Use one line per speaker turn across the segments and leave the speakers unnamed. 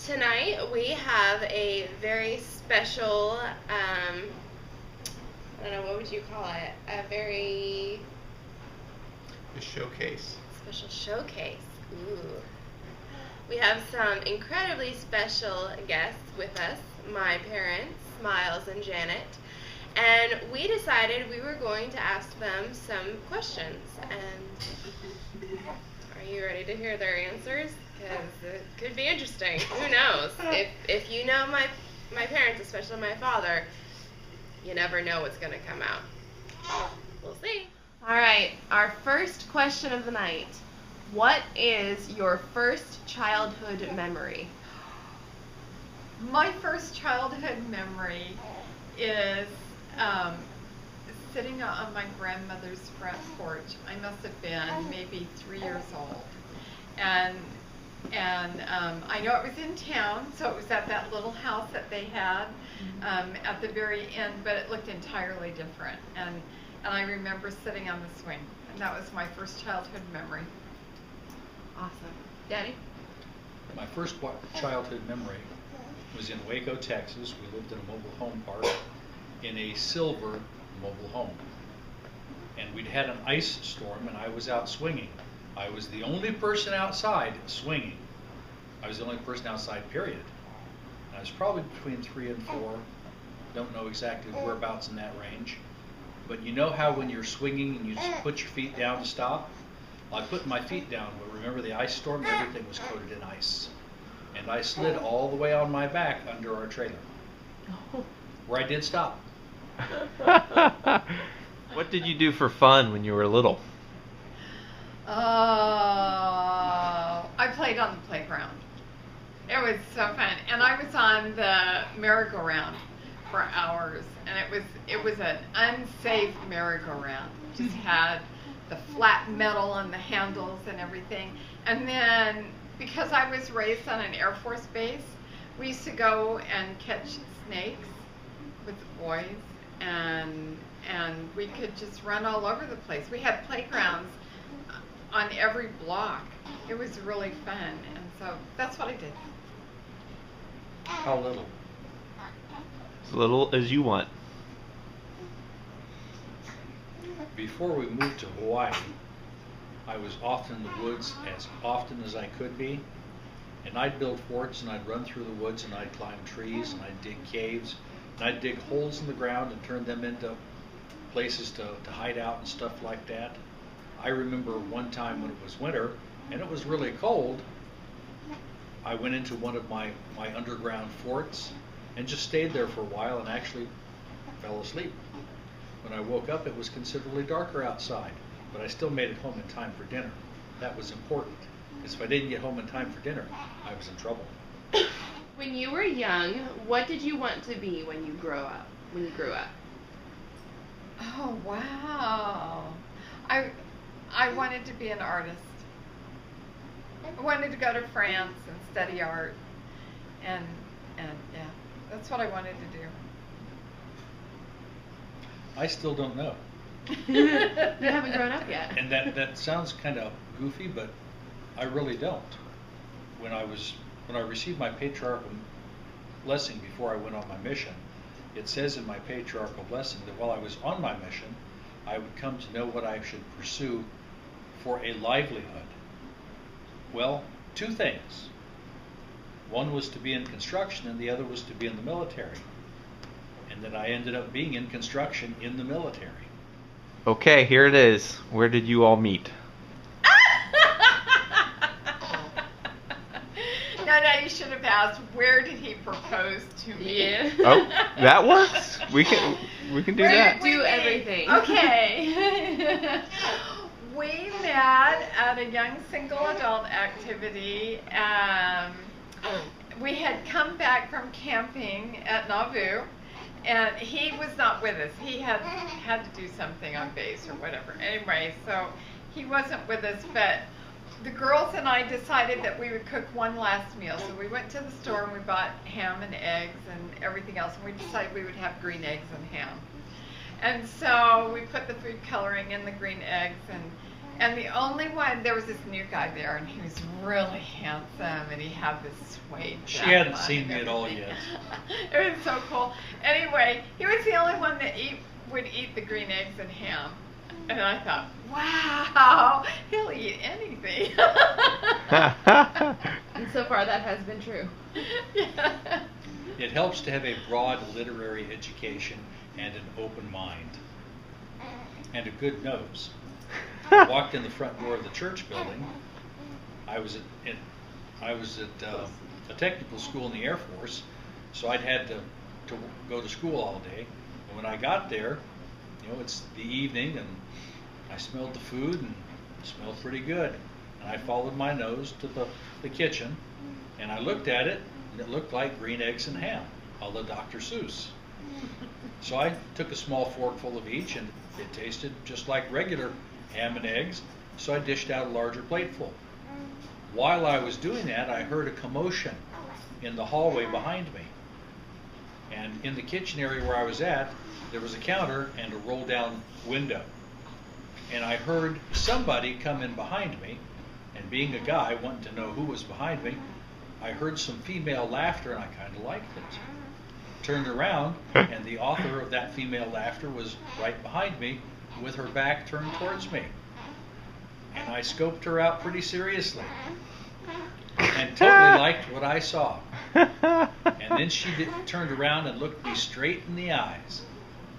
Tonight we have a very special, I don't know, what would you call it? A very
A showcase.
special showcase. Ooh. We have some incredibly special guests with us, my parents, Miles and Janet. And we decided we were going to ask them some questions. And are you ready to hear their answers? Because it could be interesting. Who knows? If you know my parents, especially my father, you never know what's going to come out. We'll see. All right, our first question of the night. What is your first childhood memory?
My first childhood memory is sitting on my grandmother's front porch. I must have been maybe 3 years old, and I know it was in town, so it was at that little house that they had at the very end, but it looked entirely different. And I remember sitting on the swing, and that was my first childhood memory.
Awesome. Daddy?
My first childhood memory was in Waco, Texas. We lived in a mobile home park in a silver mobile home. And we'd had an ice storm, and I was out swinging. I was the only person outside swinging. I was the only person outside, period. I was probably between 3 and 4. Don't know exactly whereabouts in that range. But you know how when you're swinging and you just put your feet down to stop? Well, I put my feet down, but remember the ice storm? Everything was coated in ice. And I slid all the way on my back under our trailer, where I did stop.
What did you do for fun when you were little?
I played on the playground. It was so fun, and I was on the merry-go-round for hours, and it was an unsafe merry-go-round. Just had the flat metal on the handles and everything. And then, because I was raised on an Air Force base, we used to go and catch snakes with the boys, and we could just run all over the place. We had playgrounds on every block. It was really fun, and so that's what I did.
How little?
As little as you want.
Before we moved to Hawaii, I was often in the woods as often as I could be. And I'd build forts, and I'd run through the woods, and I'd climb trees, and I'd dig caves, and I'd dig holes in the ground and turn them into places to hide out and stuff like that. I remember one time when it was winter and it was really cold, I went into one of my underground forts and just stayed there for a while and actually fell asleep. When I woke up, it was considerably darker outside, but I still made it home in time for dinner. That was important, because if I didn't get home in time for dinner, I was in trouble.
When you were young, what did you want to be when you grew up?
Oh, wow. I wanted to be an artist. I wanted to go to France and study art, and yeah, that's what I wanted to do.
I still don't know.
You haven't grown up yet.
And that sounds kind of goofy, but I really don't. When I received my patriarchal blessing before I went on my mission, it says in my patriarchal blessing that while I was on my mission, I would come to know what I should pursue for a livelihood. Well, 2 things. One was to be in construction, and the other was to be in the military. And then I ended up being in construction in the military.
Okay, here it is. Where did you all meet?
No, you should have asked, where did he propose to me?
Yeah.
Oh, that works. We can do that.
Do everything.
Okay. We met at a young single adult activity. We had come back from camping at Nauvoo, and he was not with us. He had to do something on base or whatever. Anyway, so he wasn't with us, but the girls and I decided that we would cook one last meal. So we went to the store and we bought ham and eggs and everything else, and we decided we would have green eggs and ham. And so we put the food coloring in the green eggs, And the only one, there was this new guy there, and he was really handsome, and he had this suede
She
jacket
hadn't
on
seen
and
me at all
everything.
yet.
It was so cool. Anyway, he was the only one that would eat the green eggs and ham. And I thought, wow, he'll eat anything.
And so far that has been true.
Yeah.
It helps to have a broad literary education and an open mind. And a good nose. I walked in the front door of the church building. I was at a technical school in the Air Force, so I'd had to go to school all day. And when I got there, it's the evening, and I smelled the food, and it smelled pretty good. And I followed my nose to the kitchen, and I looked at it, and it looked like green eggs and ham, a la Dr. Seuss. So I took a small forkful of each, and it tasted just like regular ham and eggs, so I dished out a larger plateful. While I was doing that, I heard a commotion in the hallway behind me. And in the kitchen area where I was at, there was a counter and a roll-down window. And I heard somebody come in behind me, and being a guy wanting to know who was behind me, I heard some female laughter, and I kind of liked it. Turned around, and the author of that female laughter was right behind me with her back turned towards me. And I scoped her out pretty seriously and totally liked what I saw. And then she turned around and looked me straight in the eyes.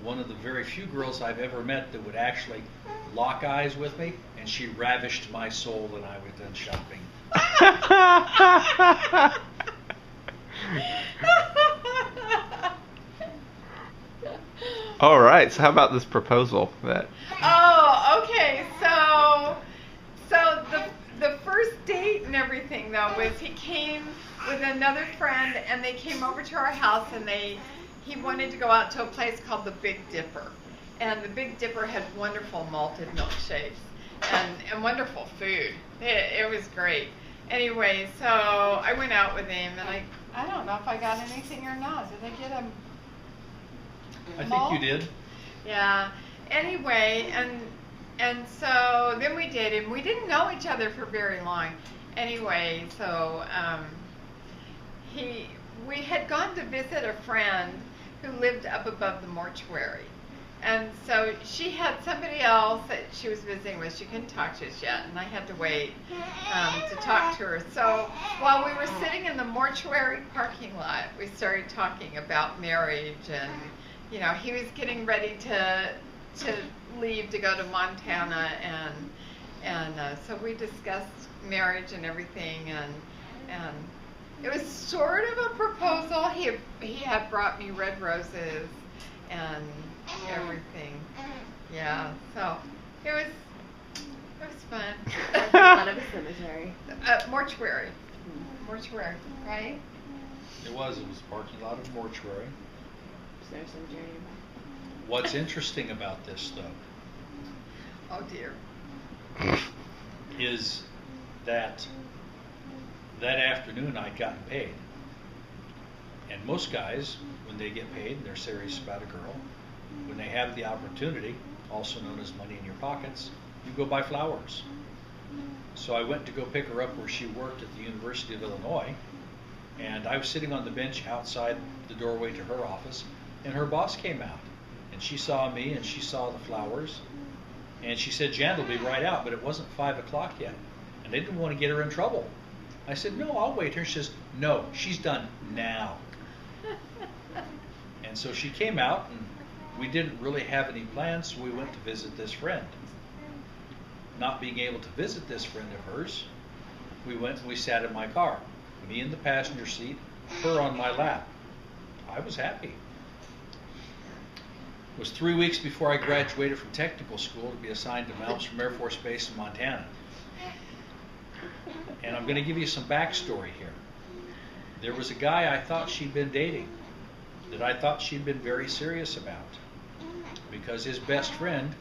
One of the very few girls I've ever met that would actually lock eyes with me, and she ravished my soul when I was done shopping.
All right. So how about this proposal that?
Oh, okay. So the first date and everything though was he came with another friend, and they came over to our house, and he wanted to go out to a place called the Big Dipper, and the Big Dipper had wonderful malted milkshakes and wonderful food. It was great. Anyway, so I went out with him, and I don't know if I got anything or not. Did I get a
I think
malt?
you did.
Yeah. Anyway, and so then we dated. We didn't know each other for very long. Anyway, so we had gone to visit a friend who lived up above the mortuary. And so she had somebody else that she was visiting with. She couldn't talk to us yet, and I had to wait to talk to her. So while we were sitting in the mortuary parking lot, we started talking about marriage, and he was getting ready to leave to go to Montana, and so we discussed marriage and everything, and it was sort of a proposal. He had brought me red roses and everything. Yeah, so it was fun.
That's a lot of a cemetery.
Mortuary, right?
It was a parking lot of mortuary.
Is there a cemetery nearby?
What's interesting about this, though,
Oh dear.
is that afternoon I'd gotten paid. And most guys, when they get paid and they're serious about a girl, when they have the opportunity, also known as money in your pockets, you go buy flowers. So I went to go pick her up where she worked at the University of Illinois, and I was sitting on the bench outside the doorway to her office, and her boss came out. And she saw me, and she saw the flowers, and she said, Jan will be right out, but it wasn't 5 o'clock yet. And they didn't want to get her in trouble. I said, no, I'll wait here. She says, no, she's done now. And so she came out, and we didn't really have any plans, so we went to visit this friend. Not being able to visit this friend of hers, we went and we sat in my car. Me in the passenger seat, her on my lap. I was happy. It was 3 weeks before I graduated from technical school to be assigned to Malmstrom Air Force Base in Montana. And I'm going to give you some backstory here. There was a guy I thought she'd been dating, that I thought she'd been very serious about, because his best friend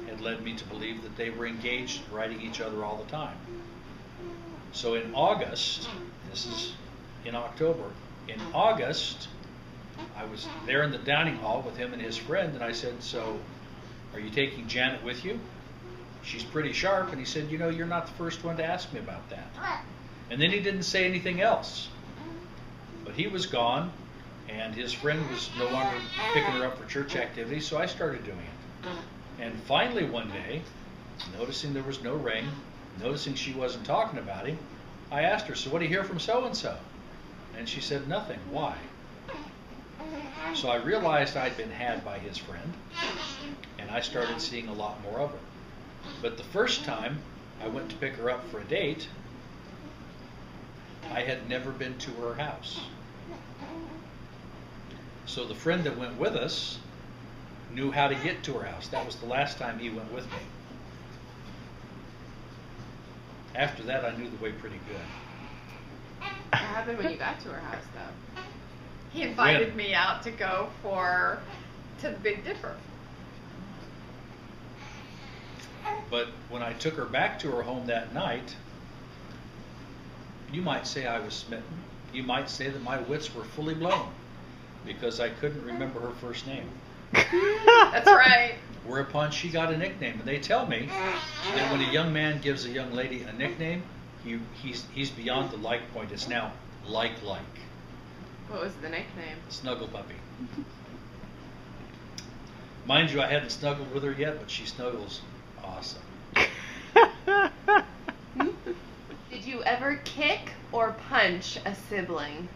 had led me to believe that they were engaged, writing each other all the time. So in August, this is in October, in August, I was there in the dining hall with him and his friend, and I said, so, are you taking Janet with you? she's pretty sharp. And he said, you know, you're not the first one to ask me about that. And then he didn't say anything else. But he was gone, and his friend was no longer picking her up for church activities, so I started doing it. And finally one day, noticing there was no ring, noticing she wasn't talking about him, I asked her, so what do you hear from so-and-so? And she said, nothing. Why? So I realized I'd been had by his friend, and I started seeing a lot more of her. But the first time I went to pick her up for a date, I had never been to her house. So the friend that went with us knew how to get to her house. That was the last time he went with me. After that, I knew the way pretty good.
What happened when you got to her house, though?
He invited me out to go to the Big Dipper.
But when I took her back to her home that night, you might say I was smitten. You might say that my wits were fully blown because I couldn't remember her first name.
That's right.
Whereupon she got a nickname. And they tell me that when a young man gives a young lady a nickname, he's beyond the like point. It's now like.
What was the nickname?
Snuggle Puppy. Mind you, I hadn't snuggled with her yet, but she snuggles awesome.
Did you ever kick or punch a sibling?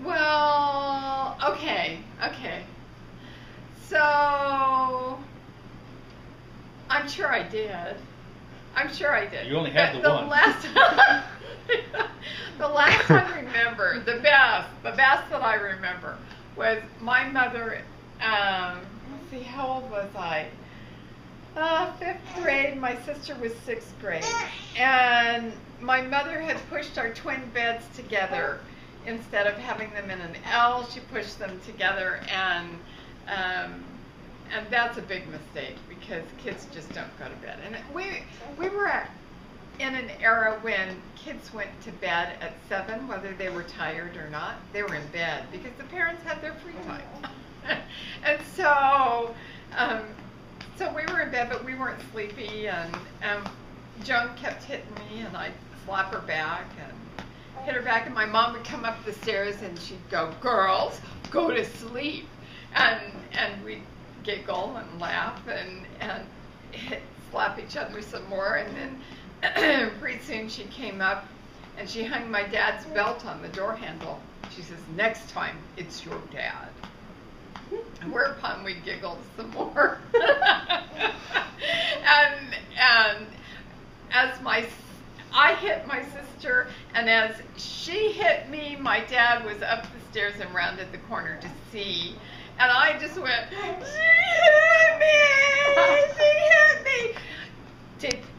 Well, okay. So, I'm sure I did.
You only had the one.
The last I remember, the best that I remember was my mother, let's see, how old was I? 5th grade, my sister was 6th grade. And my mother had pushed our twin beds together. Instead of having them in an L, she pushed them together, and that's a big mistake because kids just don't go to bed. And we were in an era when kids went to bed at 7, whether they were tired or not. They were in bed because the parents had their free time. And so we were in bed, but we weren't sleepy. And Joan kept hitting me, and I'd slap her back and hit her back. And my mom would come up the stairs, and she'd go, "Girls, go to sleep." And we'd giggle and laugh and slap each other some more. And then pretty soon she came up and she hung my dad's belt on the door handle. She says, "Next time, it's your dad." Whereupon we giggled some more. and as I hit my sister, and as she hit me, my dad was up the stairs and rounded the corner to see. And I just went, "She hit me!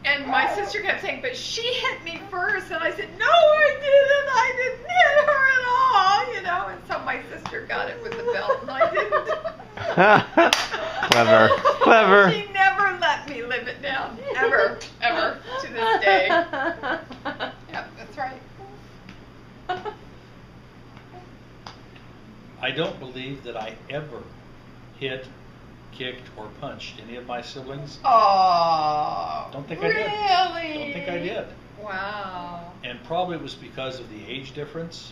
And my sister kept saying, "But she hit me first." And I said, "No, I didn't hit her at all," you know. And so my sister got it with the belt, and I didn't.
Clever.
She never let me live it down, ever, to this day. Yeah, that's right.
I don't believe that I ever hit, kicked, or punched any of my siblings.
Oh,
Don't think
really?
I did. Don't think I did.
Wow.
And probably it was because of the age difference.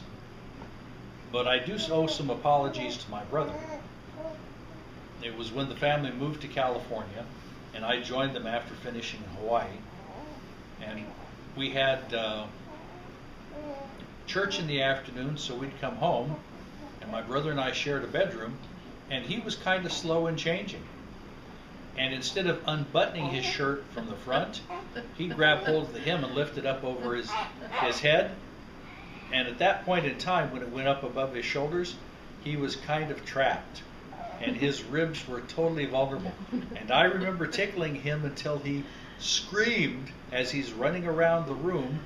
But I do owe some apologies to my brother. It was when the family moved to California, and I joined them after finishing in Hawaii. And we had church in the afternoon, so we'd come home, and my brother and I shared a bedroom, and he was kind of slow in changing. And instead of unbuttoning his shirt from the front, he grabbed hold of the hem and lifted up over his head. And at that point in time, when it went up above his shoulders, he was kind of trapped. And his ribs were totally vulnerable. And I remember tickling him until he screamed as he's running around the room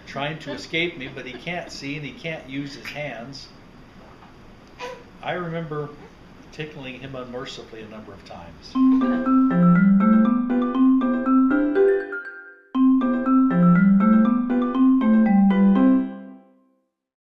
trying to escape me, but he can't see and he can't use his hands. I remember tickling him unmercifully a number of times.